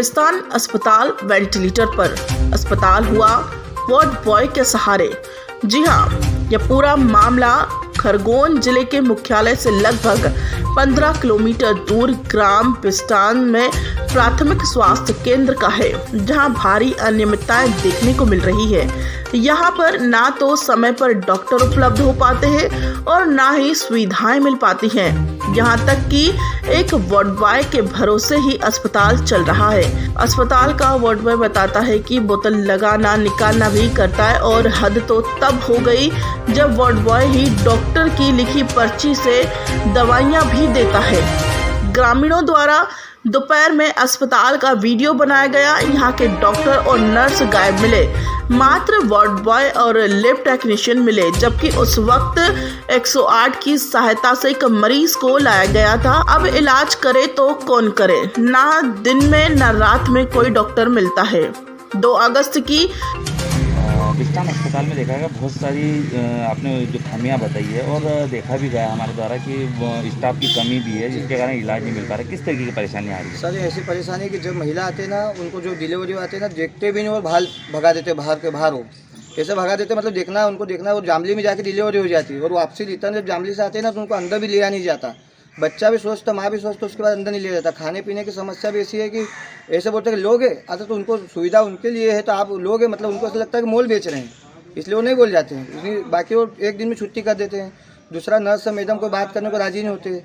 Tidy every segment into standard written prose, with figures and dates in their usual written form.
बिस्तान अस्पताल वेंटिलेटर पर। अस्पताल हुआ वार्ड बॉय के सहारे। जी हाँ, यह पूरा मामला खरगोन जिले के मुख्यालय से लगभग 15 किलोमीटर दूर ग्राम बिस्तान में प्राथमिक स्वास्थ्य केंद्र का है, जहां भारी अनियमितताएं देखने को मिल रही है। यहां पर ना तो समय पर डॉक्टर उपलब्ध हो पाते हैं और ना ही सुविधाएं मिल पाती हैं। यहां तक कि एक वार्ड बॉय के भरोसे ही अस्पताल चल रहा है। अस्पताल का वार्ड बॉय बताता है कि बोतल लगाना निकालना भी करता है और हद तो तब हो गई जब वार्ड बॉय ही डॉक्टर की लिखी पर्ची से दवाइयां भी देता है। ग्रामीणों द्वारा दोपहर में अस्पताल का वीडियो बनाया गया। यहाँ के डॉक्टर और नर्स गायब मिले, मात्र वार्ड बॉय और लैब टेक्नीशियन मिले, जबकि उस वक्त 108 की सहायता से एक मरीज को लाया गया था। अब इलाज करे तो कौन करे, ना दिन में ना रात में कोई डॉक्टर मिलता है। 2 अगस्त की बिस्तान अस्पताल में देखा गया बहुत सारी आपने जो खामियां बताई है और देखा भी गया हमारे द्वारा कि स्टाफ की कमी भी है, जिसके कारण इलाज नहीं मिल पा रहा। किस तरीके की परेशानी आ रही है? सर ऐसी परेशानी कि जब महिला आते हैं ना, उनको जो डिलीवरी आते हैं ना, देखते भी नहीं और बाहर भगा देते, बाहर के बाहर हो ऐसे भगा देते, मतलब देखना है उनको, देखना है। और जामली में जाके डिलीवरी हो जाती है और वापसी रिटर्न जब जामली से आते हैं ना, तो उनको अंदर भी लिया नहीं जाता। बच्चा भी स्वस्थ, माँ भी स्वस्थ, उसके बाद अंदर नहीं लिया जाता। खाने पीने की समस्या भी ऐसी है कि ऐसे बोलते हैं कि लोग है आता, तो उनको सुविधा उनके लिए है तो आप लोग है, मतलब उनको ऐसा लगता है कि मोल बेच रहे हैं, इसलिए वो नहीं बोल जाते हैं। बाकी वो एक दिन में छुट्टी कर देते हैं। दूसरा, नर्स मैडम को बात करने को राजी नहीं होते।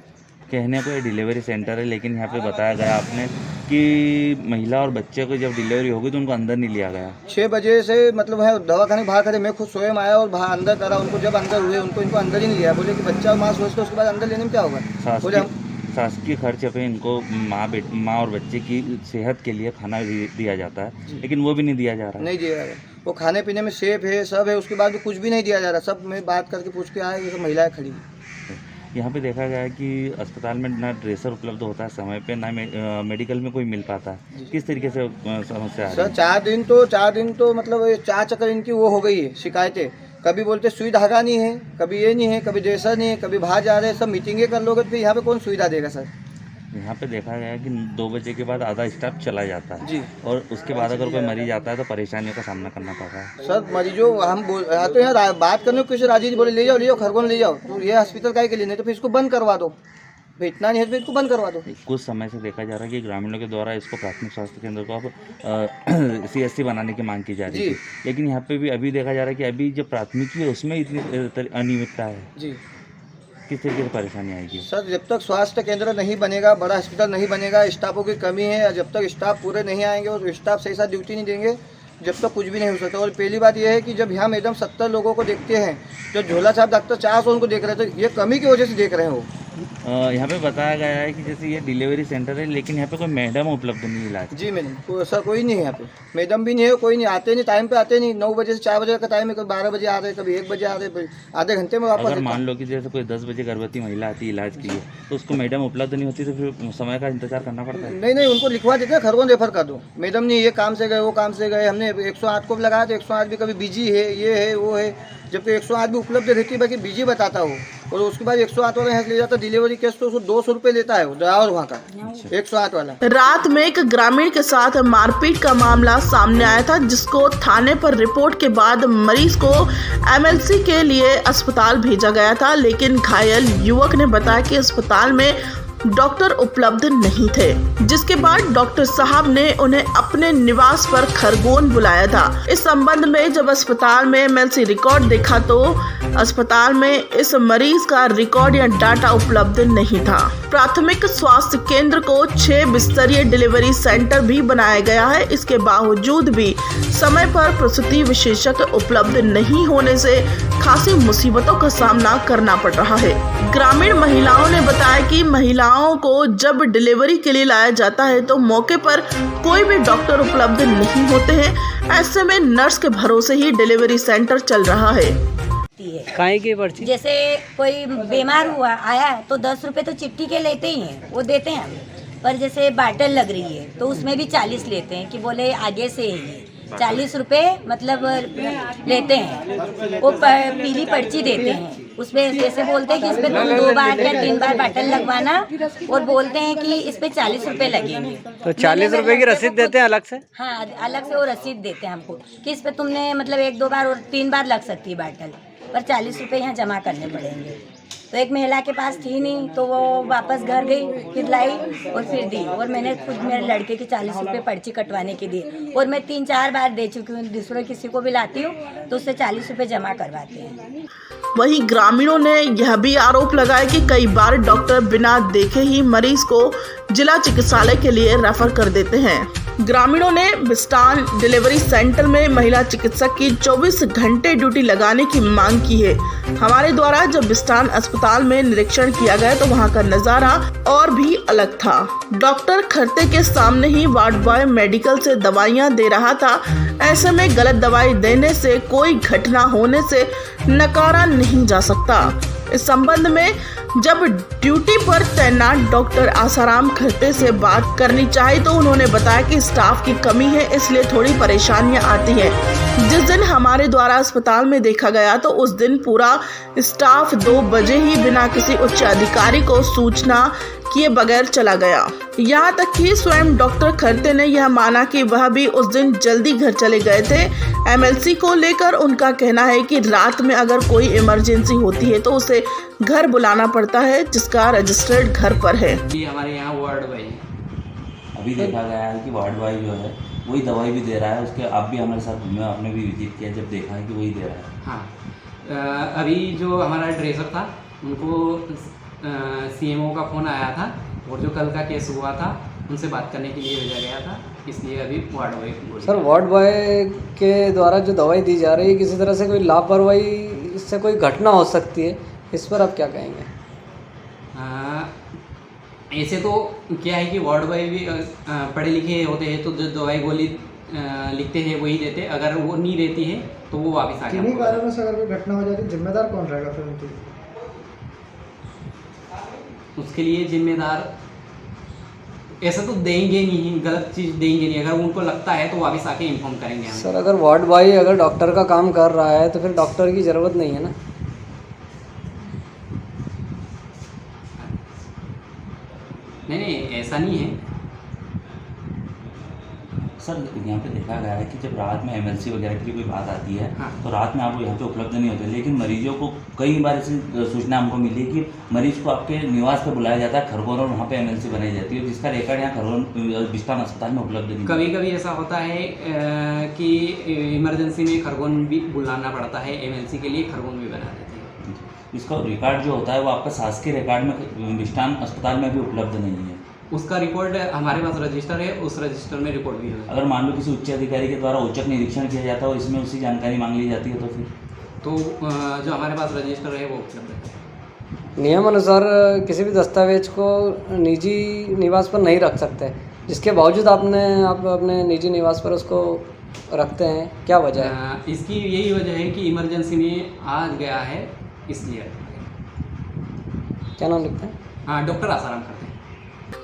कहने को ये डिलीवरी सेंटर है, लेकिन यहाँ पे बताया गया आपने कि महिला और बच्चे को जब डिलीवरी होगी तो उनको अंदर नहीं लिया गया। 6 बजे से मतलब है दवाखाने बाहर खड़े, मैं खुद स्वयं आया और बाहर अंदर करा उनको। जब अंदर हुए इनको अंदर ही नहीं लिया, बोले कि बच्चा माँ स्वस्थ है, उसके बाद अंदर लेने में क्या होगा। बोले शासकीय खर्च पे इनको माँ और बच्चे की सेहत के लिए खाना दिया जाता है, लेकिन वो भी नहीं दिया जा रहा। नहीं दिया जा रहा, वो खाने पीने में सेफ है, सब है, उसके बाद भी कुछ भी नहीं दिया जा रहा। सब मैं बात करके पूछ के आया, ये सब महिलाएं खड़ी। यहाँ पे देखा गया है कि अस्पताल में ना ड्रेसर उपलब्ध होता है समय पे, ना मेडिकल में कोई मिल पाता है। किस तरीके से समस्या है? सर 4 दिन तो मतलब 4 चक्कर इनकी वो हो गई है शिकायतें। कभी बोलते सुई धागा नहीं है, कभी ये नहीं है, कभी ड्रेसर नहीं है, कभी बाहर जा रहे हैं। सब मीटिंगें कर लोगे तो फिर यहाँ पे कौन सुविधा देगा सर? यहाँ पे देखा गया है कि 2 बजे के बाद आधा स्टाफ चला जाता है जी, और उसके बाद अगर कोई मरीज आता है तो परेशानियों का सामना करना पड़ता है। सर मरीजों हम आते हैं बात करने को किसी राजी नहीं, बोले ले जाओ खरगोन ले जाओ, तो ये हॉस्पिटल का के लिए नहीं तो फिर इसको बंद करवा दो। इतना नहीं है तो इसको बंद करवा दो। कुछ समय से देखा जा रहा है कि ग्रामीणों के द्वारा इसको प्राथमिक स्वास्थ्य केंद्र को अब CSC बनाने की मांग की जा रही है, लेकिन यहाँ पे भी अभी देखा जा रहा है कि अभी जो प्राथमिकी है उसमें इतनी अनियमितता है। जी, किस तरीके से परेशानी आएगी? सर जब तक स्वास्थ्य केंद्र नहीं बनेगा, बड़ा हॉस्पिटल नहीं बनेगा, स्टाफों की कमी है, जब तक स्टाफ पूरे नहीं आएंगे और स्टाफ सही साथ ड्यूटी नहीं देंगे, जब तक कुछ भी नहीं हो सकता। और पहली बात यह है कि जब यहाँ मैडम 70 लोगों को देखते हैं, जो झोला साहब डॉक्टर 400 उनको देख रहे हैं, तो ये कमी की वजह से देख रहे हैं वो। यहाँ पे बताया गया है कि जैसे ये डिलीवरी सेंटर है, लेकिन यहाँ पे कोई मैडम उपलब्ध नहीं है इलाज। जी मैडम, सर कोई नहीं है यहाँ पे, मैडम भी नहीं है, कोई नहीं, आते नहीं, टाइम पे आते नहीं। 9 बजे से 4 बजे का टाइम है, कभी 12 बजे आ रहे, कभी 1 बजे आ रहे, आधे घंटे में वापस। अगर मान लो कि जैसे कोई 10 बजे गर्भवती महिला आती है इलाज के लिए, तो उसको मैडम उपलब्ध नहीं होती, तो फिर समय का इंतजार करना पड़ता है। नहीं, उनको लिखवा देते हैं, खरगोन रेफर कर दो। मैडम नहीं, ये काम से गए, वो काम से गए। हमने 108 को भी लगाया तो 108 भी कभी बिजी है, ये है वो है, जबकि 108 भी उपलब्ध रहती है, बाकी बिजी बताता हो। और उसके बाद 108 वाला यहाँ से ले जाता डिलीवरी केस, तो उसको 200 रुपये लेता है ड्राइवर वहाँ का 108 वाला। रात में एक ग्रामीण के साथ मारपीट का मामला सामने आया था, जिसको थाने पर रिपोर्ट के बाद मरीज को MLC के लिए अस्पताल भेजा गया था, लेकिन घायल युवक ने बताया कि अस्पताल में डॉक्टर उपलब्ध नहीं थे, जिसके बाद डॉक्टर साहब ने उन्हें अपने निवास पर खरगोन बुलाया था। इस संबंध में जब अस्पताल में MLC रिकॉर्ड देखा तो अस्पताल में इस मरीज का रिकॉर्ड या डाटा उपलब्ध नहीं था। प्राथमिक स्वास्थ्य केंद्र को 6 बिस्तरीय डिलीवरी सेंटर भी बनाया गया है। इसके बावजूद भी समय पर प्रसूति विशेषज्ञ उपलब्ध नहीं होने से खासी मुसीबतों का सामना करना पड़ रहा है। ग्रामीण महिलाओं ने बताया कि महिलाओं को जब डिलीवरी के लिए लाया जाता है तो मौके पर कोई भी डॉक्टर उपलब्ध नहीं होते हैं। ऐसे में नर्स के भरोसे ही डिलीवरी सेंटर चल रहा है। काहे की पर्ची? जैसे कोई बीमार हुआ आया तो 10 रुपए तो चिट्ठी के लेते ही हैं, वो देते हैं। पर जैसे बाटल लग रही है तो उसमें भी 40 लेते हैं, कि बोले आगे से ही 40 रुपए मतलब लेते हैं। वो पीली पर्ची देते हैं, उसमें जैसे बोलते हैं कि इस पे तुम 2 बार या 3 बार बटन लगवाना और बोलते हैं कि इस पे 40 रुपए लगेंगे। तो 40 रुपए की रसीद देते हैं अलग से? हाँ, अलग से वो रसीद देते हैं हमको कि इस पे तुमने मतलब 1-2 बार और 3 बार लग सकती है बटन, पर 40 रुपए यहाँ जमा करने पड़ेंगे। तो एक महिला के पास थी नहीं तो वो वापस घर गई, फिर लाई और फिर दी, और मैंने खुद मेरे लड़के की 40 रुपये पर्ची कटवाने की दी, और मैं 3-4 बार दे चुकी हूँ। दूसरे किसी को भी लाती हूँ तो उससे 40 रुपये जमा करवाते हैं। वहीं ग्रामीणों ने यह भी आरोप लगाया कि कई बार डॉक्टर बिना देखे ही मरीज को जिला चिकित्सालय के लिए रेफर कर देते हैं। ग्रामीणों ने बिस्टान डिलीवरी सेंटर में महिला चिकित्सक की 24 घंटे ड्यूटी लगाने की मांग की है। हमारे द्वारा जब बिस्टान अस्पताल में निरीक्षण किया गया तो वहां का नजारा और भी अलग था। डॉक्टर खरते के सामने ही वार्ड बॉय मेडिकल से दवाइयां दे रहा था। ऐसे में गलत दवाई देने से कोई घटना होने से नकारा नहीं जा सकता। इस संबंध में जब ड्यूटी पर तैनात डॉक्टर आसाराम खरते से बात करनी चाहिए तो उन्होंने बताया कि स्टाफ की कमी है, इसलिए थोड़ी परेशानियां आती हैं। जिस दिन हमारे द्वारा अस्पताल में देखा गया तो उस दिन पूरा स्टाफ 2 बजे ही बिना किसी उच्च अधिकारी को सूचना किए बगैर चला गया। यहाँ तक कि स्वयं डॉक्टर खरते ने यह माना कि वह भी उस दिन जल्दी घर चले गए थे। एमएलसी को लेकर उनका कहना है कि रात में अगर कोई इमरजेंसी होती है तो उसे घर बुलाना पड़ता है, जिसका रजिस्टर्ड घर पर है। हमारे यहाँ वार्ड बॉय अभी देखा गया है कि वार्ड बॉय जो है वही दवाई भी दे रहा है। उसके आप भी हमारे साथ घूमे, आपने भी विजिट किया, जब देखा है कि वही दे रहा है। हाँ, अभी जो हमारा ड्रेसर था उनको सीएमओ का फ़ोन आया था और जो कल का केस हुआ था उनसे बात करने के लिए भेजा गया था, इसलिए अभी ward boy. Sir, ward boy के द्वारा जो दवाई दी जा रही है, किसी तरह से कोई लापरवाही, इससे कोई घटना हो सकती है, इस पर आप क्या कहेंगे? ऐसे तो क्या है कि वार्ड बॉय भी पढ़े लिखे होते हैं तो जो दवाई गोली लिखते हैं वही देते, अगर वो नहीं रहती है तो वो वापस आ किन्हीं कारणों से अगर कोई घटना हो जाती है जिम्मेदार कौन रहेगा फिर उनकी? उसके लिए जिम्मेदार ऐसा तो देंगे नहीं, गलत चीज़ देंगे नहीं। अगर उनको लगता है तो वापस आके इन्फॉर्म करेंगे हम। सर, अगर वार्ड बॉय अगर डॉक्टर का काम कर रहा है तो फिर डॉक्टर की ज़रूरत नहीं है ना? नहीं, ऐसा नहीं है सर। यहाँ पे देखा गया है कि जब रात में एमएलसी वगैरह की कोई बात आती है हाँ। तो रात में आपको यहाँ पे उपलब्ध नहीं होते, लेकिन मरीजों को कई बार ऐसी सूचना हमको मिली कि मरीज को आपके निवास पर बुलाया जाता है खरगोन, और वहाँ पे एमएलसी बनाई जाती है, जिसका रिकॉर्ड यहाँ खरगोन बिस्टान अस्पताल में उपलब्ध नहीं। कभी कभी ऐसा होता है कि इमरजेंसी में खरगोन भी बुलाना पड़ता है, एमएलसी के लिए खरगोन भी बना देते हैं। इसका रिकॉर्ड जो होता है वो आपका शासकीय रिकॉर्ड में बिस्टान अस्पताल में भी उपलब्ध नहीं है। उसका रिकॉर्ड हमारे पास रजिस्टर है, उस रजिस्टर में रिकॉर्ड भी है। अगर मान लो किसी उच्च अधिकारी के द्वारा औचक निरीक्षण किया जाता है और इसमें उसकी जानकारी मांग ली जाती है तो फिर तो जो हमारे पास रजिस्टर है वो उपलब्ध है। नियम अनुसार किसी भी दस्तावेज को निजी निवास पर नहीं रख सकते, जिसके बावजूद आप अपने निजी निवास पर उसको रखते हैं, क्या वजह है? इसकी यही वजह है कि इमरजेंसी में आ गया है, इसलिए। क्या नाम लिखते हैं? हाँ, डॉक्टर आसाराम करते हैं।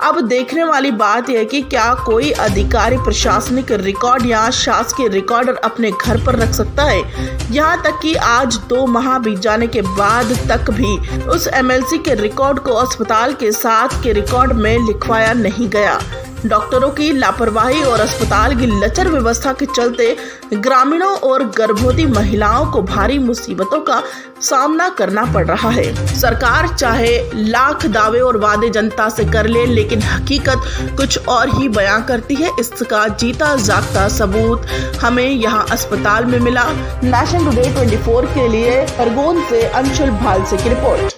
अब देखने वाली बात यह है कि क्या कोई अधिकारी प्रशासनिक रिकॉर्ड या शासकीय रिकॉर्ड अपने घर पर रख सकता है। यहाँ तक कि आज 2 माह बीत जाने के बाद तक भी उस एमएलसी के रिकॉर्ड को अस्पताल के साथ के रिकॉर्ड में लिखवाया नहीं गया। डॉक्टरों की लापरवाही और अस्पताल की लचर व्यवस्था के चलते ग्रामीणों और गर्भवती महिलाओं को भारी मुसीबतों का सामना करना पड़ रहा है। सरकार चाहे लाख दावे और वादे जनता से कर ले, लेकिन हकीकत कुछ और ही बयां करती है। इसका जीता जागता सबूत हमें यहाँ अस्पताल में मिला। नेशन टुडे 24 के लिए खरगोन से अंशुल भालसे की रिपोर्ट।